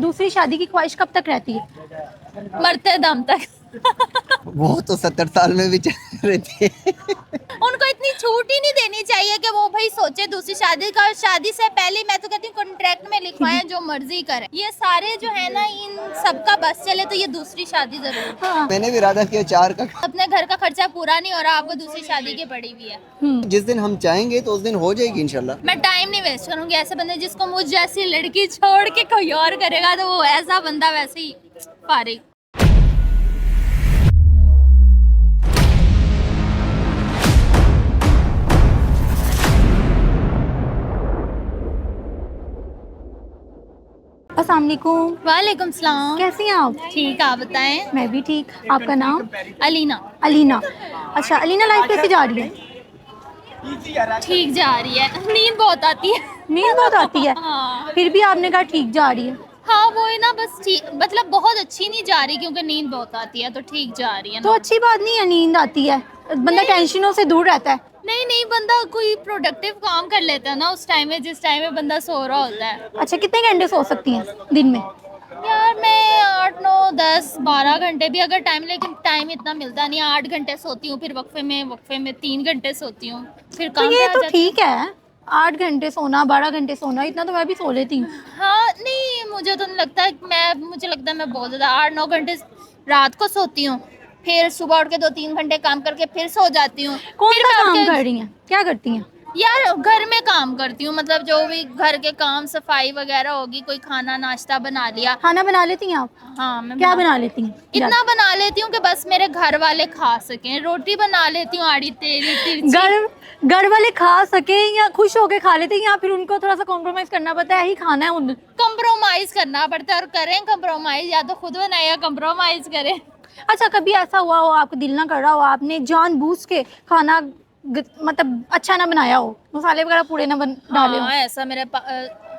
दूसरी शादी की ख्वाहिश कब तक रहती है? मरते दम तक। वो तो 70 साल में भी चल रहती है। उनको इतनी छूट ही नहीं देनी चाहिए कि वो भाई सोचे दूसरी शादी का। शादी से पहले मैं तो कहती हूँ कॉन्ट्रैक्ट में लिखवाएं, जो मर्जी करें। ये सारे जो है ना, इन सबका बस चले तो ये दूसरी शादी जरूर। हाँ। मैंने भी इरादा किया 4 का। अपने घर का खर्चा पूरा नहीं हो रहा, आपको दूसरी शादी की पड़ी हुई है। जिस दिन हम चाहेंगे तो उस दिन हो जाएगी इंशाल्लाह। मैं टाइम नहीं वेस्ट करूंगी ऐसे बंदे जिसको मुझ जैसी लड़की छोड़ के कोई और करेगा, तो वो ऐसा बंदा वैसे ही फारिग। अस्सलाम वालेकुम। वालेकुम सलाम। कैसी हैं आप? ठीक, आप बताएं। मैं भी ठीक। आपका नाम? अलीना। अलीना। अच्छा, अलीना लाइफ कैसी जा रही है? ठीक जा रही है, नींद बहुत आती है। नींद बहुत आती है। हाँ। फिर भी आपने कहा ठीक जा रही है। हाँ वो है ना, बस ठीक, मतलब बहुत अच्छी नहीं जा रही क्योंकि नींद बहुत आती है, तो ठीक जा रही है तो ना। अच्छी बात नहीं है, नींद आती है, बंदा टेंशनों से दूर रहता है। नहीं नहीं, बंदा कोई प्रोडक्टिव काम कर लेता है ना उस टाइम में, जिस टाइम में बंदा सो रहा होता है। अच्छा, कितने घंटे सो सकती हैं दिन में? यार मैं 8 9 10 12 घंटे भी अगर टाइम, लेकिन टाइम इतना मिलता नहीं है। 8 घंटे सोती हूँ, फिर वक्फे में 3 घंटे सोती हूँ, फिर तो काम ये पे आ तो जाती हूँ। ठीक है, 8 घंटे सोना 12 घंटे सोना, इतना तो मैं भी सो लेती हूँ। हाँ नहीं, मुझे तो नहीं लगता है, मुझे लगता है मैं बहुत ज़्यादा 8 9 घंटे रात को सोती हूँ, फिर सुबह उठ के 2 3 घंटे काम करके फिर सो जाती हूँ। कौन फिर सा मैं उठ काम के- कर रही हैं, क्या करती हैं? यार घर में काम करती हूँ, मतलब जो भी घर के काम, सफाई वगैरह होगी, कोई खाना नाश्ता बना लिया। खाना बना लेती हैं आप? हाँ मैं क्या बना लेती हैं? इतना बना लेती हूँ कि बस मेरे घर वाले खा सकें। रोटी बना लेती हूँ आड़ी तेरी तिरछी। घर वाले खा सके या खुश होके खा लेते हैं, या फिर उनको थोड़ा सा कॉम्प्रोमाइज करना पड़ता है, यही खाना है उन? कंप्रोमाइज करना पड़ता है, और करें कंप्रोमाइज, या तो खुद बनाए या कंप्रोमाइज करें। अच्छा, कभी ऐसा हुआ हो आपको दिल ना कर रहा हो, आपने जानबूझ के खाना मतलब अच्छा ना बनाया हो, मसाले वगैरह पूरे ना डाले हो? हाँ ऐसा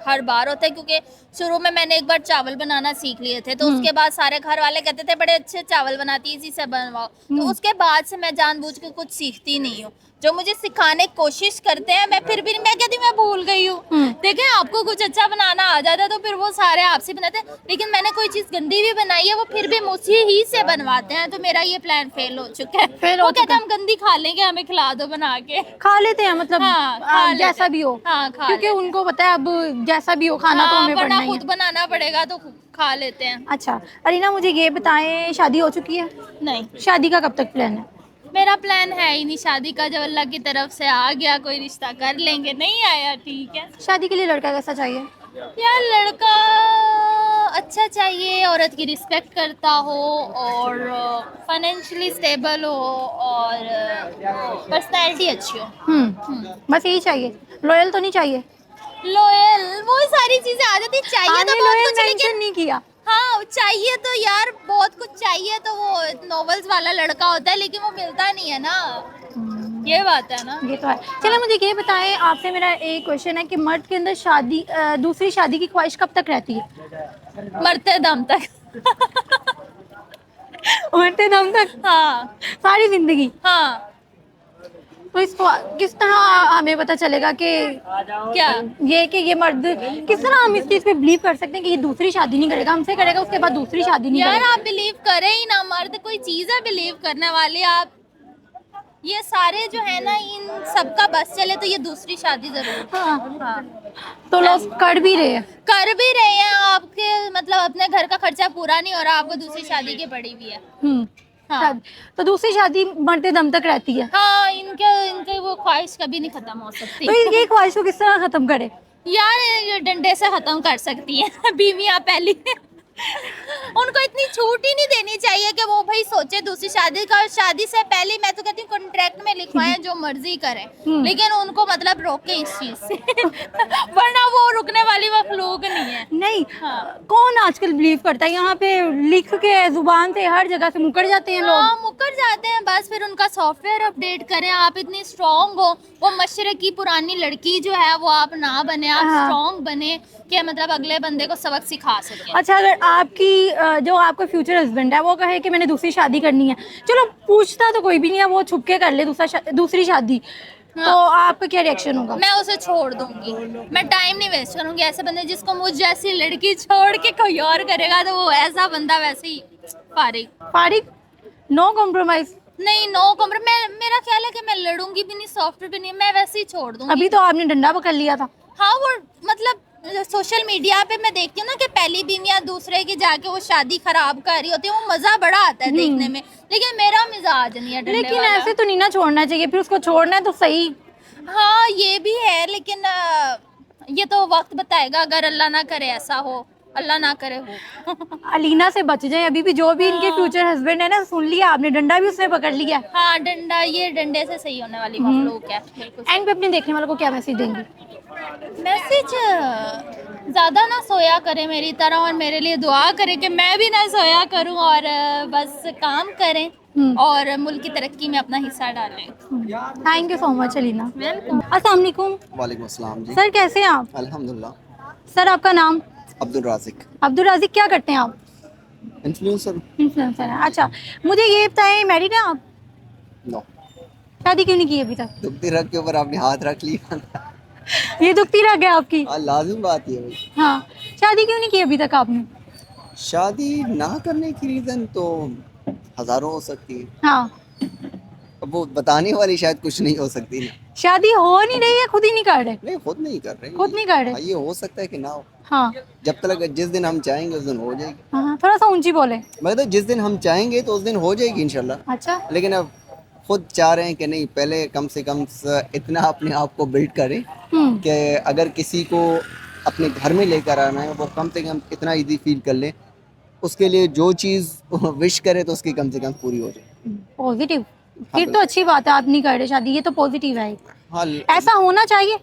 हर बार होता है, क्योंकि शुरू में मैंने एक बार चावल बनाना सीख लिए थे, तो उसके बाद सारे घर वाले कहते थे बड़े अच्छे चावल बनाती है, इसी से बनवाओ। तो उसके बाद से मैं जानबूझ के कुछ सीखती नहीं हूँ। जो मुझे सिखाने की कोशिश करते हैं, मैं फिर भी मैं कहती मैं भूल गई हूँ। देखें, आपको कुछ अच्छा बनाना आ जाता है तो फिर वो सारे आपसे बनाते हैं, लेकिन मैंने कोई चीज़ गंदी भी बनाई है वो फिर भी मुझे ही से बनवाते हैं, तो मेरा ये प्लान फेल हो चुका है। फेल हो वो कहते चुका हैं हम गंदी खा लेंगे, हमें खिला दो बना के। खा लेते हैं मतलब, हाँ, खा लेते जैसा हैं। भी हो। हाँ, खा क्योंकि लेते उनको पता है अब जैसा भी हो खाना तो हाँ, हमें वरना पड़ना ही खुद है। बनाना पड़ेगा तो खा लेते हैं। अच्छा अरीना, मुझे ये बताएं, शादी हो चुकी है? नहीं, शादी का कब तक प्लान है? मेरा प्लान है ही नहीं शादी का। जब अल्लाह की तरफ से आ गया कोई रिश्ता कर लेंगे, नहीं आया ठीक है। शादी के लिए लड़का कैसा चाहिए? यार लड़का अच्छा चाहिए, औरत की रिस्पेक्ट करता हो, और फाइनेंशियली स्टेबल हो, और पर्सनैलिटी अच्छी हो। बस यही चाहिए, लॉयल तो नहीं चाहिए? लॉयल, वो सारी चीजें आ जाती। चाहिए तो आपने बहुत लॉयल कुछ, लेकिन मेंशन नहीं किया। हाँ चाहिए तो यार बहुत कुछ चाहिए, तो वो नॉवेल्स वाला लड़का होता है, लेकिन वो मिलता नहीं है ना, ये बात है ना। ये तो है। चलो मुझे ये बताएं, आपसे मेरा एक क्वेश्चन है कि मर्द के अंदर शादी दूसरी शादी की ख्वाहिश कब तक रहती है? मरते दम तक। मरते दम तक? हाँ सारी जिंदगी? हाँ। तो इसको किस तरह हमें पता चलेगा कि क्या? ये मर्द, किस तरह हम इस चीज पे बिलीव कर सकते हैं कि ये दूसरी शादी नहीं करेगा, हमसे करेगा उसके बाद दूसरी शादी नहीं यार करेगा? आप बिलीव करें ही ना, मर्द कोई चीज़ है बिलीव करने वाली। आप ये सारे जो है ना, इन सबका बस चले तो ये दूसरी शादी जरूर। हाँ। हाँ तो लोग कर भी रहे हैं। कर भी रहे हैं। आपके मतलब अपने घर का खर्चा पूरा नहीं हो रहा, आपको दूसरी शादी की पड़ी हुई है। हाँ। तो दूसरी शादी मरते दम तक रहती है। हाँ, इनके इनके वो ख्वाहिश कभी नहीं खत्म हो सकती। तो ये ख्वाहिश को किस तरह खत्म करे? यार ये डंडे से खत्म कर सकती है बीवियां पहली। उनको इतनी छूट ही नहीं देनी चाहिए कि वो भाई सोचे दूसरी शादी का। शादी से पहले मैं तो कहती हूँ कॉन्ट्रैक्ट में लिखवाएं, जो मर्जी करें, लेकिन उनको मतलब रोके इस चीज से। वरना वो रुकने वाली मखलूक नहीं है। नहीं। हाँ। कौन आजकल बिलीव करता है? यहाँ पे लिख के जुबान से हर जगह से मुकर जाते हैं लोग। हाँ मुकर जाते हैं, बस फिर उनका सॉफ्टवेयर अपडेट करें। आप इतनी स्ट्रांग हो, वो मशरक की पुरानी लड़की जो है वो आप ना बने, आप हाँ। स्ट्रांग बने कि मतलब अगले बंदे को सबक सिखा सके। अच्छा, अगर आपकी जो आपका फ्यूचर हस्बैंड है वो कहे कि मैंने दूसरी शादी करनी है, चलो पूछता तो कोई भी नहीं है, वो छुप के कर ले दूसरी शादी, तो आपका क्या रिएक्शन होगा? मैं उसे छोड़ दूंगी, मैं टाइम नहीं वेस्ट करूंगी ऐसे बंदे जिसको मुझ जैसी लड़की छोड़ के कोई और करेगा तो वो ऐसा बंदा वैसे ही फारिग। फारिग, नो कॉम्प्रोमाइज। नहीं, नो कॉम्प्रोमाइज। मैं, मेरा ख्याल है कि मैं लड़ूंगी भी नहीं, सॉफ्ट भी नहीं, मैं वैसे ही छोड़ दूंगी। अभी तो आपने डंडा पकड़ लिया था। हाँ, वो मतलब सोशल मीडिया पे मैं देखती हूँ ना कि पहली बीवियां दूसरे की जाके वो शादी खराब कर रही होती है, वो मजा बड़ा आता है देखने में, लेकिन मेरा मिजाज नहीं है डंडे लेकिन वाला। ऐसे तो नहीं ना छोड़ना चाहिए, फिर उसको छोड़ना है तो सही। हाँ, ये भी है, लेकिन ये तो वक्त बताएगा, अगर अल्लाह ना करे ऐसा हो, अल्लाह ना करे हो। अलीना से बच जाए। अभी भी जो भी इनके फ्यूचर हस्बैंड है ना, सुन लिया आपने, डंडा भी उसने पकड़ लिया। हाँ, डंडा, ये डंडे से सही होने वाली मखलूक है, बिल्कुल। एंड पे अपने देखने वालों को क्या मैसेज देंगे? मैसेज, ज़्यादा ना सोया करे मेरी तरह, और मेरे लिए दुआ करे कि मैं भी ना सोया करूं, और बस काम करें और मुल्क की तरक्की में अपना हिस्सा डालें। Thank you so much Alina. Welcome. अस्सलाम वालेकुम। वालेकुम अस्सलाम जी। सर कैसे हैं आप? अल्हम्दुलिल्लाह। सर आपका नाम? अब्दुल राजिक, अब्दुल राजिक। क्या करते हैं आप? इन्फ्लुएंसर। इन्फ्लुएंसर हैं। अच्छा, मुझे ये बताएं, मैरिड हैं आप? नो, शादी क्यों नहीं की अभी तक? दुखती रग के ऊपर आपने हाथ रख लिया। ये दुखती रह गया आपकी। हाँ, लाजिम बात ये भाई। हाँ, शादी क्यों नहीं की अभी तक आपने? शादी ना करने की रीज़न तो हज़ारों हो सकती है, हाँ, अब वो बताने वाली शायद कुछ नहीं हो सकती ना। शादी हो नहीं रही है, खुद ही नहीं कर रहे? नहीं, खुद नहीं कर रहे, खुद नहीं कर रहे? हाँ, ये हो सकता है कि ना हो। हाँ जब तक जिस दिन हम चाहेंगे उस दिन हो जाएगी। हाँ, थोड़ा सा ऊंची बोले। मतलब जिस दिन हम चाहेंगे तो उस दिन हो जाएगी इंशाल्लाह। अच्छा। लेकिन अब खुद चाह रहे हैं कि नहीं, पहले कम से कम इतना अपने आप को बिल्ड करें कि अगर किसी को अपने घर में लेकर आना है वो कम से कम इतना इजी फील कर ले, उसके लिए जो चीज़ विश करे तो उसकी कम से कम पूरी हो जाए। पॉजिटिव, फिर तो अच्छी बात है, आप नहीं कर रहे शादी, ये तो पॉजिटिव है। हाँ, ऐसा होना चाहिए।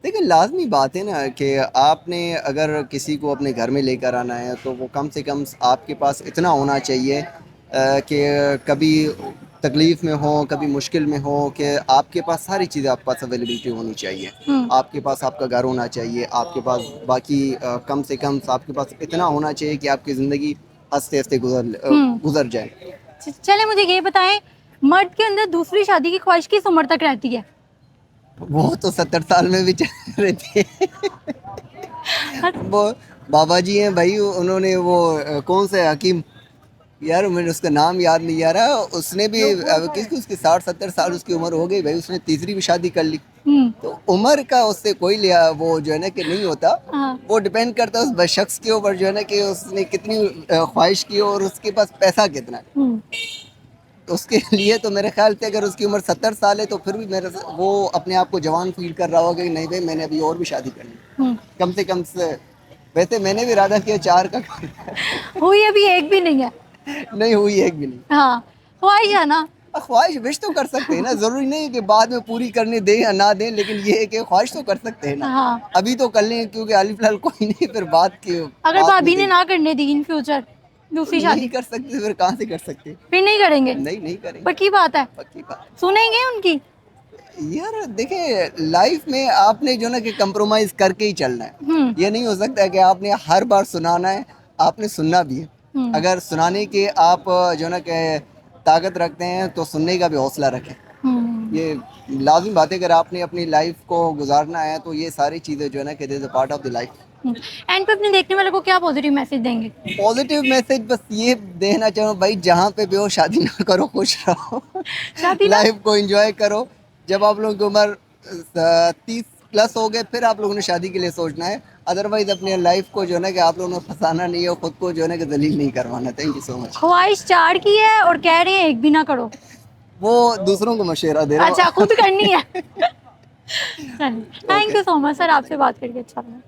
देखिए लाजमी बात है ना कि आपने अगर किसी को अपने घर में लेकर आना है तो वो कम से कम आपके पास इतना होना चाहिए कि कभी तकलीफ़ में हो, कभी मुश्किल में हो, कि आपके पास सारी चीज़ें आपके पास अवेलेबिलिटी होनी चाहिए। आपके पास आपका घर होना चाहिए, आपके पास बाकी कम से कम आपके पास इतना होना चाहिए कि आपकी ज़िंदगी हंसते हंसते गुजर जाए। चले मुझे ये बताएं, मर्द के अंदर दूसरी शादी की ख्वाहिश किस उम्र तक रहती है? वो तो 70 साल में भी चल रहे थे। वो बाबा जी हैं भाई, उन्होंने वो कौन सा हकीम, यार मैंने उसका नाम याद नहीं आ रहा, उसने भी किसकी उसकी 60-70 साल उसकी उम्र हो गई भाई, उसने तीसरी भी शादी कर ली। तो उम्र का उससे कोई लिया वो जो है ना कि नहीं होता। वो डिपेंड करता है उस शख्स के ऊपर जो है ना कि उसने कितनी ख्वाहिश की और उसके पास पैसा कितना है। तो उसके लिए तो मेरे ख्याल से अगर उसकी उम्र 70 साल है तो फिर भी वो अपने आप को जवान फील कर रहा होगा कि नहीं भाई मैंने अभी और भी शादी करनी कम से कम से। वैसे मैंने भी इरादा किया 4 का हुई अभी एक भी नहीं है। नहीं हुई एक भी नहीं। हाँ, ख्वाहिश है ना। ख्वाहिश विश तो कर सकते हैं ना, जरूरी नहीं है कि बाद में पूरी करने दें या ना दें, लेकिन ये है कि ख्वाहिश तो कर सकते हैं ना। हाँ। अभी तो कर लें क्योंकि हाल फिलहाल कोई नहीं, फिर बात की अगर भाभी ने ना करने दी इन फ्यूचर दूसरी शादी, नहीं कर सकते, फिर कहाँ से कर सकते? फिर नहीं करेंगे? नहीं करेंगे। पक्की बात है? पक्की बात। सुनेंगे उनकी? यार देखिए लाइफ में आपने जो ना कि कंप्रोमाइज करके ही चलना है। ये नहीं हो सकता है कि आपने हर बार सुनाना है, आपने सुनना भी है। अगर सुनाने के आप जो ना कि ताकत रखते हैं तो सुनने का भी हौसला रखें। ये लाजिम बात है, अगर आपने अपनी लाइफ को गुजारना है तो ये सारी चीज़ें जो है ना कि this is a part of the life. And पे अपने देखने वालों को क्या पॉजिटिव मैसेज देंगे? पॉजिटिव मैसेज बस ये देना चाहूँ भाई, जहाँ पे भी हो शादी ना करो, खुश रहो, लाइफ को एंजॉय करो। जब आप लोगों की उम्र 30 प्लस हो गए फिर आप लोगों ने शादी के लिए सोचना है, अदरवाइज अपने लाइफ को जो है ना कि आप लोगों ने फंसाना नहीं है, खुद को जो है ना कि दलील नहीं करवाना। Thank you so much. ख्वाहिश 4 की है और कह रहे हैं एक भी ना करो। वो दूसरों को मशवरा दे रहा हूँ। अच्छा, खुद करनी है। Thank you so much sir, आपसे बात करके अच्छा लगा।